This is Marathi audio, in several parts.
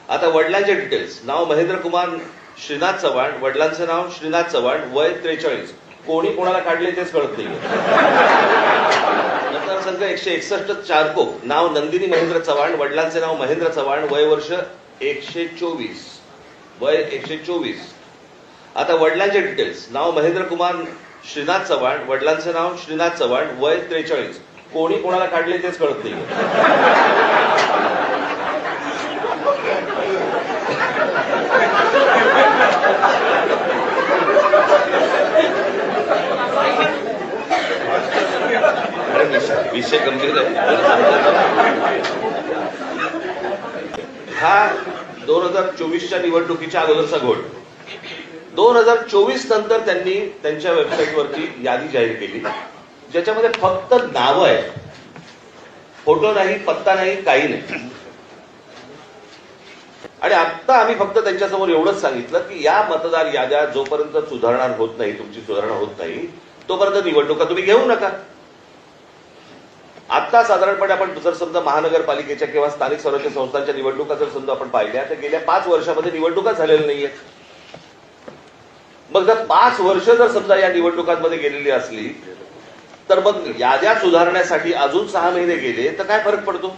आता वडिलांचे डिटेल्स. नाव महेंद्र कुमार श्रीनाथ चव्हाण, वडिलांचं नाव श्रीनाथ चव्हाण, वय 43. कोणी कोणाला काढले तेच कळत नाही. मतदारसंघ 161 चारकोप. नाव नंदिनी महेंद्र चव्हाण, वडिलांचे नाव महेंद्र चव्हाण, वय वर्ष 124. वय 124. आता वडिलांचे डिटेल्स. नाव महेंद्र कुमार श्रीनाथ चव्हाण, वडिलांचं नाव श्रीनाथ चव्हाण, वय 43. कोणी कोणाला काढले तेच कळत नाही. विषय गंभीर आहे. हा 2024च्या निवडणुकीच्या अगोदरचा घोळ. 2024 नंतर त्यांनी त्यांच्या वेबसाईटवरती यादी जाहीर केली, ज्याच्यामध्ये फक्त नावं आहेत, फोटो नाही, पत्ता नाही, काही नाही. आणि आता आम्ही फक्त त्यांच्यासमोर एवढंच सांगितलं की या मतदार याद्या जोपर्यंत सुधारणा होत नाही, तुमची सुधारणा होत नाही, तोपर्यंत निवडणुका तुम्ही घेऊ नका. आता साधारणपणे आपण जर समजा महानगरपालिकेच्या किंवा स्थानिक स्वराज्य संस्थांच्या निवडणुका जर समजा आपण पाहिल्या तर गेल्या 5 वर्षामध्ये निवडणुका झालेल्या नाहीये. मग जर 5 वर्ष जर समजा या निवडणुकांमध्ये गेलेली असली तर मग याद्या सुधारण्यासाठी अजून 6 महिने गेले तर काय फरक पडतो?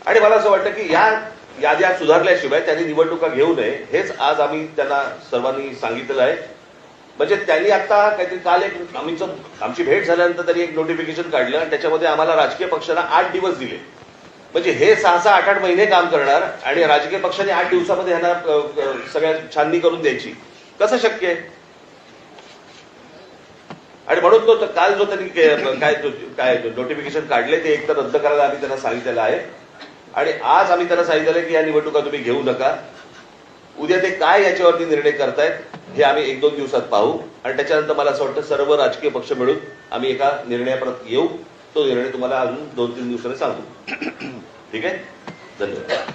आणि मला असं वाटतं की या याद्या सुधारल्याशिवाय त्यांनी निवडणुका घेऊ नये, हेच आज आम्ही त्यांना सर्वांनी सांगितलेलं आहे. म्हणजे त्यांनी आता काहीतरी काल आमची भेट झाल्यानंतर त्यांनी एक नोटिफिकेशन काढलं आणि त्याच्यामध्ये आम्हाला राजकीय पक्षांना 8 दिवस दिले. म्हणजे हे 6-6, 8-8 महिने काम करणार आणि राजकीय पक्षांनी 8 दिवसामध्ये ह्यांना सगळ्या छाननी करून द्यायची, कसं शक्य आहे? आणि म्हणून तो काल जो त्यांनी काय नोटिफिकेशन काढले ते एकतर रद्द करायला आम्ही त्यांना सांगितलेलं आहे. आणि आज आम्ही त्यांना सांगितलेलं की या निवडणुका तुम्ही घेऊ नका. उद्या ते काय याच्यावरती निर्णय करतायत हे आम्ही 1-2 दिवसात पाहू आणि त्याच्यानंतर मला असं वाटतं सर्व राजकीय पक्ष मिळून आम्ही एका निर्णयापर्यंत येऊ. तो निर्णय तुम्हाला अजून 2-3 दिवसांनी सांगू. ठीक आहे, धन्यवाद.